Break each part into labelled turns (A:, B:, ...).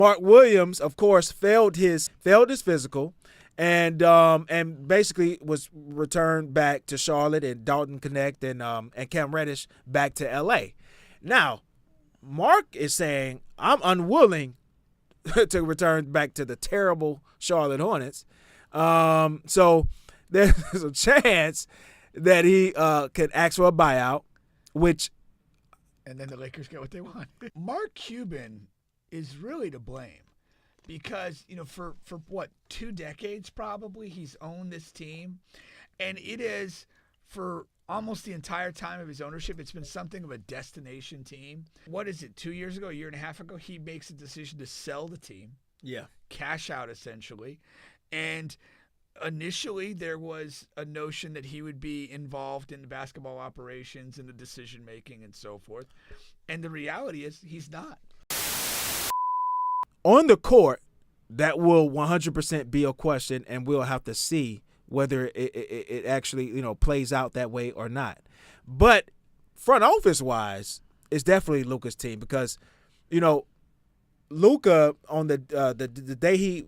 A: Mark Williams, of course, failed his physical, and basically was returned back to Charlotte, and Dalton Connect and Cam Reddish back to L.A. Now, Mark is saying, I'm unwilling to return back to the terrible Charlotte Hornets. So there's a chance that he could ask for a buyout, which.
B: And then the Lakers get what they want. Mark Cuban is really to blame because, for what, 2 decades probably, he's owned this team. And it is, for almost the entire time of his ownership, it's been something of a destination team. What is it, 2 years ago, a year and a half ago, he makes a decision to sell the team.
A: Yeah.
B: Cash out, essentially. And initially, there was a notion that he would be involved in the basketball operations and the decision-making and so forth. And the reality is he's not.
A: On the court, that will 100% be a question, and we'll have to see whether it actually, plays out that way or not. But front office-wise, it's definitely Luka's team because, Luka, on the day he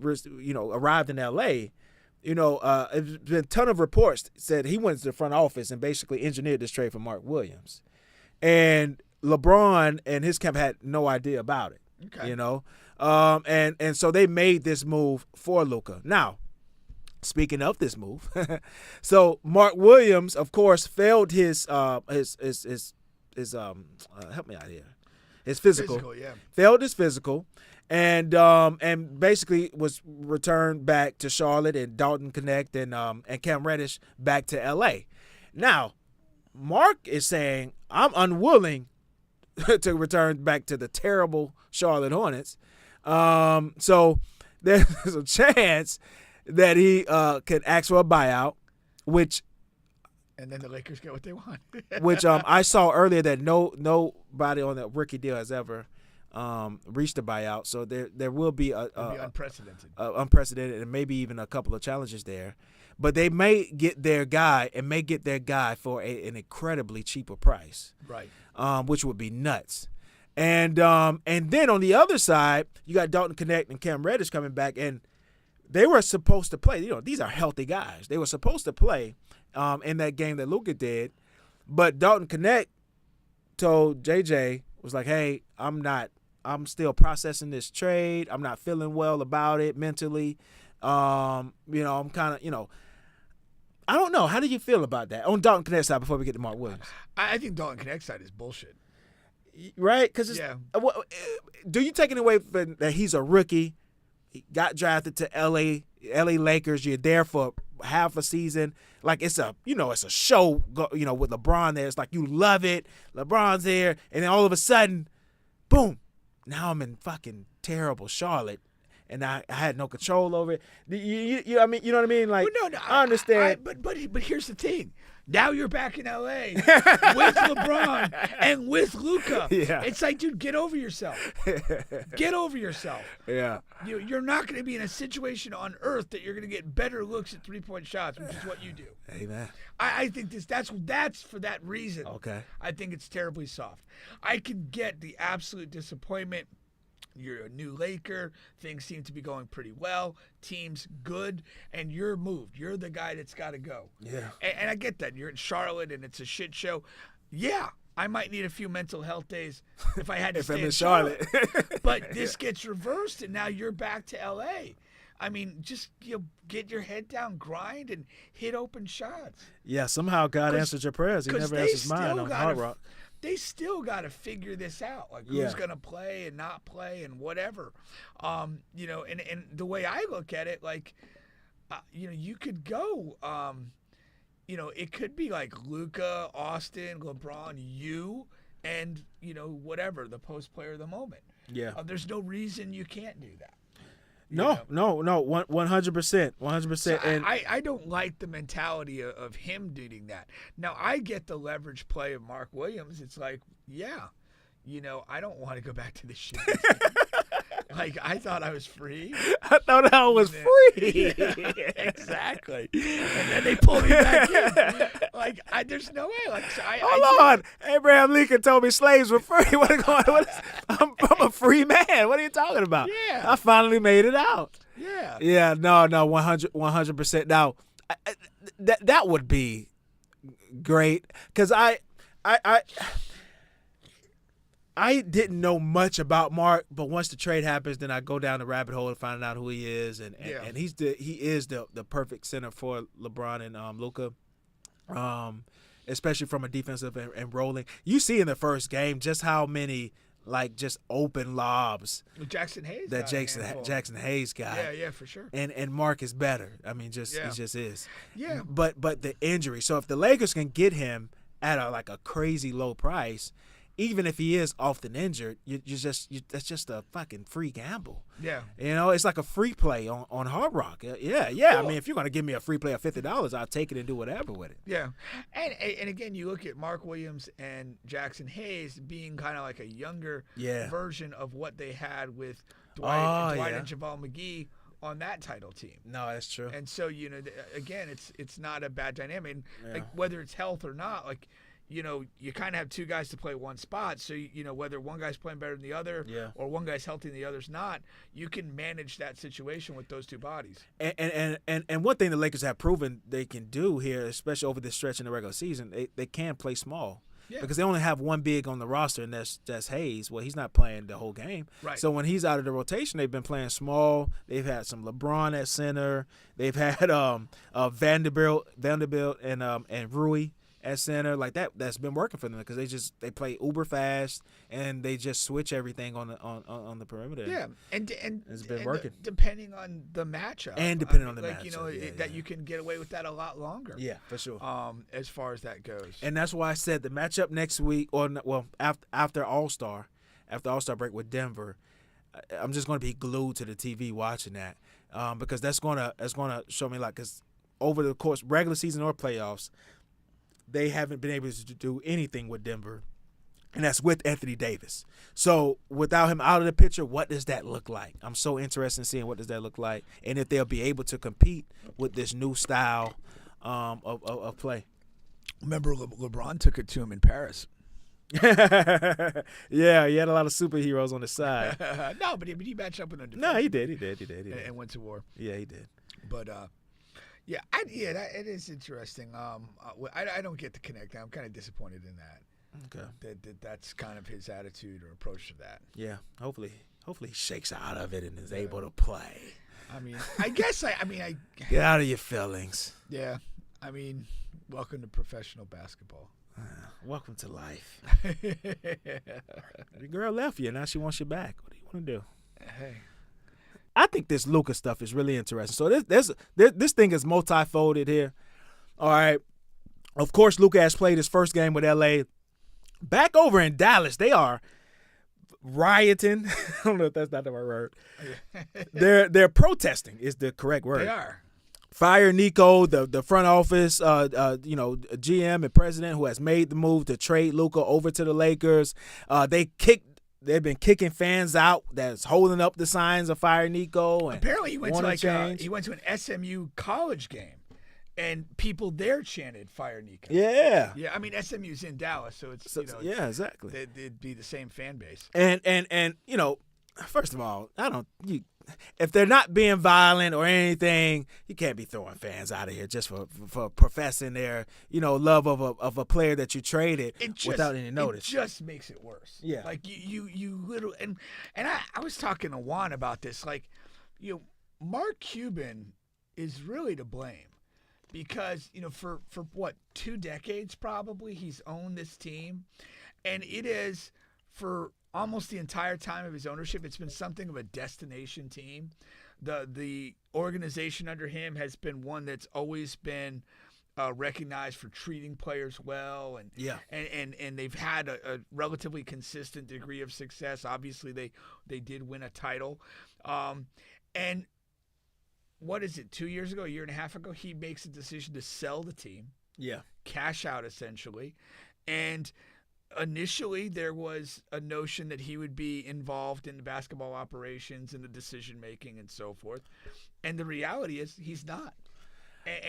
A: arrived in L.A., there's been a ton of reports said he went to the front office and basically engineered this trade for Mark Williams. And LeBron and his camp had no idea about it.
B: Okay.
A: And so they made this move for Luka. Now, speaking of this move, so Mark Williams, of course, failed his help me out here. His physical.
B: Yeah.
A: Failed his physical. And basically was returned back to Charlotte, and Dalton Connect and Cam Reddish back to L.A. Now, Mark is saying, I'm unwilling to return back to the terrible Charlotte Hornets. So there's a chance that he could ask for a buyout, which.
B: And then the Lakers get what they want.
A: Which I saw earlier that nobody on that rookie deal has ever reached a buyout. So there will be unprecedented and maybe even a couple of challenges there. But they may get their guy for an incredibly cheaper price.
B: Right.
A: Which would be nuts. And then on the other side, you got Dalton Connect and Cam Reddish coming back, and they were supposed to play. These are healthy guys. They were supposed to play in that game that Luka did, but Dalton Connect told JJ, was like, hey, I'm still processing this trade. I'm not feeling well about it mentally. I'm kind of, I don't know. How do you feel about that on Dalton Connect's side before we get to Mark Williams?
B: I think Dalton Connect's side is bullshit.
A: Right? Because do you take it away from that he's a rookie? He got drafted to LA Lakers. You're there for half a season. Like it's a show, with LeBron there. It's like you love it. LeBron's there. And then all of a sudden, boom, now I'm in fucking terrible Charlotte. And I had no control over it. You know what I mean? Like,
B: well, no,
A: I understand.
B: But here's the thing. Now you're back in L.A. with LeBron and with Luka.
A: Yeah.
B: It's like, dude, get over yourself. Get over yourself.
A: Yeah.
B: You're not going to be in a situation on earth that you're going to get better looks at 3-point shots, which is what you do.
A: Amen.
B: I think that's for that reason.
A: Okay.
B: I think it's terribly soft. I can get the absolute disappointment. You're a new Laker. Things seem to be going pretty well. Team's good, and you're moved. You're the guy that's got to go.
A: Yeah.
B: And I get that. You're in Charlotte, and it's a shit show. Yeah, I might need a few mental health days if I had to stay
A: I'm in
B: Charlotte. But this gets reversed, and now you're back to L.A. I mean, just get your head down, grind, and hit open shots.
A: Yeah, somehow God answered your prayers. He never answers mine on Hard Rock.
B: They still got to figure this out, like who's going to play and not play and whatever. And the way I look at it, like, you could go, it could be like Luka, Austin, LeBron, you, and, whatever, the post player of the moment.
A: Yeah.
B: There's no reason you can't do that.
A: No, 100%, 100%.
B: So
A: and
B: I don't like the mentality of him doing that. Now, I get the leverage play of Mark Williams. It's like, I don't want to go back to this shit. Like, I thought I was free.
A: I thought I was
B: Yeah.
A: free.
B: Yeah, exactly. And then they pulled me back in. Like, there's no way. Like, so
A: Hold on. Abraham Lincoln told me slaves were free. I'm a free man. What are you talking about?
B: Yeah.
A: I finally made it out.
B: Yeah.
A: Yeah, no, 100%. Now, that would be great because I didn't know much about Mark, but once the trade happens, then I go down the rabbit hole and find out who he is, and he is the perfect center for LeBron and Luka, especially from a defensive and rolling. You see in the first game just how many just open lobs
B: Jackson Hayes.
A: that Jackson Hayes got.
B: Yeah, for sure.
A: And Mark is better. I mean, he just is.
B: Yeah.
A: But the injury. So if the Lakers can get him at a crazy low price, even if he is often injured, that's just a fucking free gamble.
B: Yeah.
A: It's like a free play on Hard Rock. Yeah.
B: Cool.
A: I mean, if you're gonna give me a free play of $50, I'll take it and do whatever with it.
B: Yeah. And again, you look at Mark Williams and Jackson Hayes being kind of like a younger version of what they had with Dwight and JaVale McGee on that title team. No,
A: that's true.
B: And so, again, it's not a bad dynamic. And like, whether it's health or not, like, you kind of have two guys to play one spot. So, whether one guy's playing better than the other or one guy's healthy and the other's not, you can manage that situation with those two bodies.
A: And one thing the Lakers have proven they can do here, especially over this stretch in the regular season, they can play small. Yeah. Because they only have one big on the roster, and that's Hayes. Well, he's not playing the whole game.
B: Right.
A: So when he's out of the rotation, they've been playing small. They've had some LeBron at center. They've had Vanderbilt and Rui at center. Like that's been working for them because they play uber fast and they just switch everything on the perimeter.
B: Yeah, and
A: it's been working
B: depending on the matchup.
A: And depending on the matchup,
B: that you can get away with that a lot longer.
A: Yeah, for sure.
B: As far as that goes,
A: and that's why I said the matchup next week, after All-Star break with Denver, I'm just going to be glued to the TV watching that because that's gonna show me because over the course regular season or playoffs, they haven't been able to do anything with Denver, and that's with Anthony Davis. So without him out of the picture, what does that look like? I'm so interested in seeing what does that look like and if they'll be able to compete with this new style of play.
B: Remember LeBron took it to him in Paris.
A: Yeah, he had a lot of superheroes on the side.
B: No, but he matched up with them.
A: No, he did.
B: And went to war.
A: Yeah, he did.
B: But it is interesting. I don't get the connect. I'm kind of disappointed in that.
A: Okay.
B: That's kind of his attitude or approach to that.
A: Yeah. Hopefully he shakes out of it and is able to play.
B: I mean, I guess I
A: get out of your feelings.
B: Yeah. I mean, welcome to professional basketball.
A: Welcome to life. Your girl left you. Now she wants you back. What do you want to do?
B: Hey.
A: I think this Luka stuff is really interesting. So this thing is multifolded here. All right. Of course, Luka has played his first game with LA. Back over in Dallas, they are rioting. I don't know if that's not the right word. They're protesting is the correct word.
B: They are.
A: Fire Nico, the front office, GM and president who has made the move to trade Luka over to the Lakers. They've been kicking fans out that's holding up the signs of Fire Nico. And
B: apparently, he went to an SMU college game, and people there chanted Fire Nico.
A: Yeah.
B: Yeah, I mean SMU's in Dallas, so it's
A: yeah, exactly.
B: It'd be the same fan base.
A: And first of all, if they're not being violent or anything, you can't be throwing fans out of here just for professing their love of a player that you traded without any notice.
B: It just makes it worse.
A: Yeah,
B: like you literally and I was talking to Juan about this. Like, Mark Cuban is really to blame because for what 2 decades probably he's owned this team, and it is for almost the entire time of his ownership, it's been something of a destination team. The organization under him has been one that's always been recognized for treating players well, and they've had a relatively consistent degree of success. Obviously, they did win a title, and what is it? 2 years ago, a year and a half ago, he makes a decision to sell the team, cash out essentially, and initially there was a notion that he would be involved in the basketball operations and the decision making and so forth, and the reality is he's not.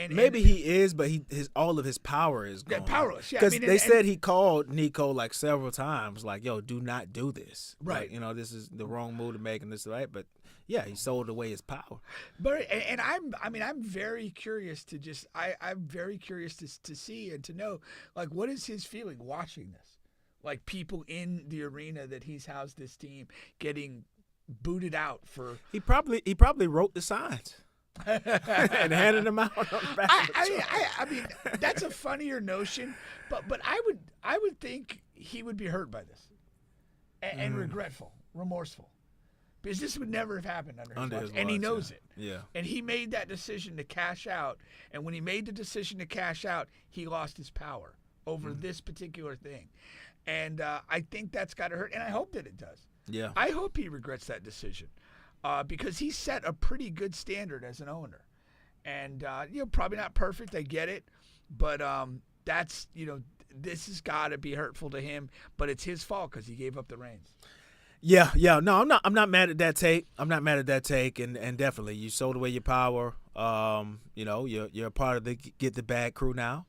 A: Maybe he is, but his all of his power is gone.
B: Yeah, powerless. Yeah,
A: because they said he called Nico like several times, like, "Yo, do not do this.
B: Right.
A: Like, this is the wrong move to make, and this right." But yeah, he sold away his power.
B: But I'm very curious I'm very curious to see and to know, like, what is his feeling watching this, like people in the arena that he's housed this team getting booted out for.
A: He probably wrote the signs. And handed them out on the back.
B: I mean, that's a funnier notion, but I would think he would be hurt by this, and regretful, remorseful, because this would never have happened under his watch, and he knows it.
A: Yeah. And
B: he made that decision to cash out, and when he made the decision to cash out, he lost his power over this particular thing, and I think that's got to hurt, and I hope that it does.
A: Yeah.
B: I hope he regrets that decision. Because he set a pretty good standard as an owner, and probably not perfect. I get it, but that's this has got to be hurtful to him. But it's his fault because he gave up the reins.
A: Yeah. No, I'm not mad at that take. And definitely you sold away your power. You're a part of the Get the Bag crew now,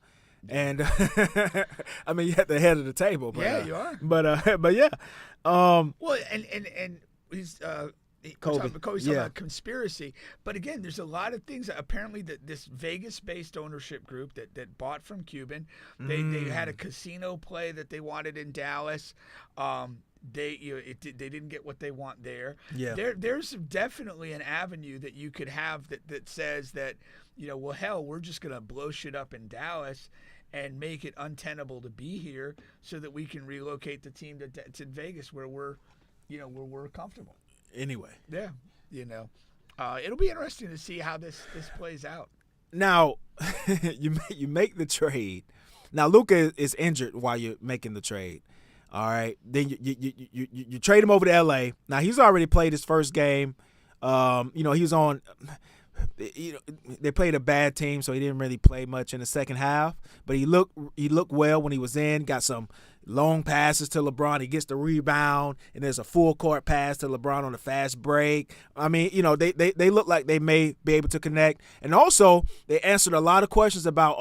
A: and I mean you're at the head of the table. But,
B: yeah, you are.
A: But yeah.
B: Well, and he's. Kobe's talking about conspiracy, but again, there's a lot of things. Apparently, that this Vegas-based ownership group that bought from Cuban, they had a casino play that they wanted in Dallas. They didn't get what they want there.
A: Yeah.
B: There's definitely an avenue that you could have that says that well, hell, we're just gonna blow shit up in Dallas and make it untenable to be here, so that we can relocate the team to Vegas where we're comfortable.
A: Anyway.
B: Yeah, it'll be interesting to see how this plays out.
A: Now, you make the trade. Now, Luka is injured while you're making the trade. All right. Then you trade him over to L.A. Now, he's already played his first game. He was on they played a bad team, so he didn't really play much in the second half. But he looked well when he was in, got some long passes to LeBron. He gets the rebound, and there's a full court pass to LeBron on a fast break. I mean, they look like they may be able to connect. And also, they answered a lot of questions about,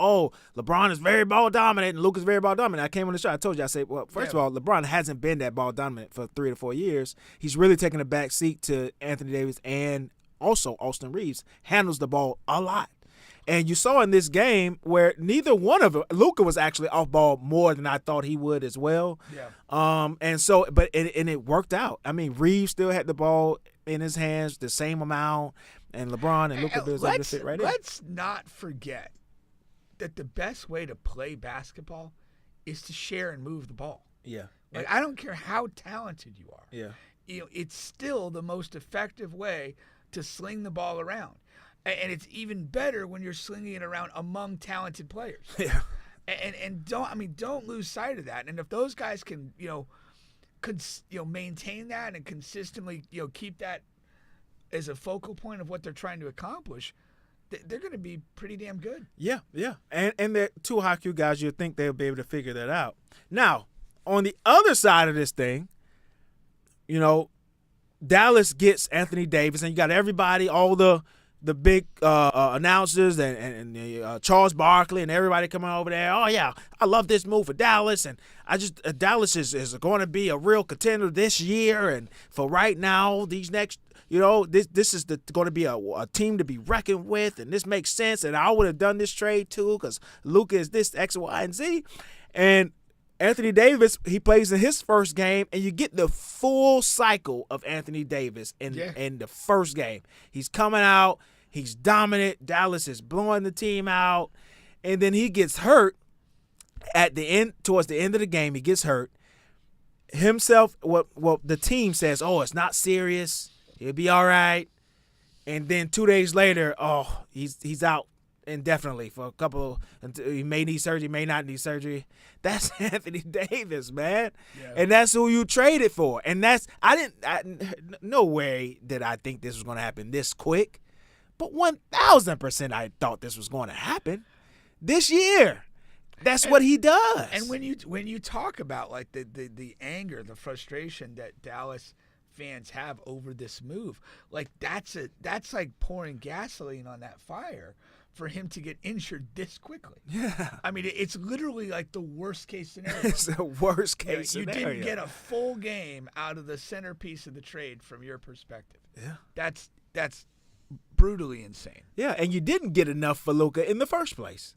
A: LeBron is very ball dominant and Luka's very ball dominant. I came on the show. I told you, I said, well, first of all, LeBron hasn't been that ball dominant for 3 to 4 years. He's really taken a back seat to Anthony Davis, and also Austin Reeves handles the ball a lot. And you saw in this game where neither one of them, Luka was actually off ball more than I thought he would as well.
B: Yeah.
A: And so, but it worked out. I mean, Reeves still had the ball in his hands the same amount, and LeBron and Luka was able to fit right in.
B: Let's not forget that the best way to play basketball is to share and move the ball.
A: Yeah.
B: Like, I don't care how talented you are.
A: Yeah.
B: It's still the most effective way to sling the ball around. And it's even better when you're slinging it around among talented players.
A: Yeah.
B: And don't lose sight of that. And if those guys can, maintain that and consistently, keep that as a focal point of what they're trying to accomplish, they're going to be pretty damn good.
A: Yeah. And they're two high-Q guys. You'd think they'll be able to figure that out. Now, on the other side of this thing, Dallas gets Anthony Davis, and you got everybody, all the big announcers and Charles Barkley and everybody coming over there. Oh, yeah, I love this move for Dallas. And Dallas is going to be a real contender this year. And for right now, these next, this is going to be a team to be reckoned with. And this makes sense. And I would have done this trade too because Luka is this X, Y, and Z. And Anthony Davis, he plays in his first game, and you get the full cycle of Anthony Davis in the first game. He's coming out. He's dominant. Dallas is blowing the team out. And then he gets hurt towards the end of the game. He gets hurt. Himself, the team says, it's not serious. He'll be all right. And then 2 days later, he's out indefinitely for a couple. He may need surgery, may not need surgery. That's Anthony Davis, man.
B: Yeah.
A: And that's who you traded for. And no way did I think this was going to happen this quick. But 1,000% I thought this was going to happen this year. That's what he does.
B: And when you talk about like the anger, the frustration that Dallas fans have over this move, like that's like pouring gasoline on that fire for him to get injured this quickly.
A: Yeah.
B: I mean, it's literally like the worst case scenario.
A: It's the worst case
B: You
A: scenario.
B: didn't get a full game out of the centerpiece of the trade from your perspective.
A: Yeah.
B: That's brutally insane.
A: Yeah, and you didn't get enough for Luka in the first place.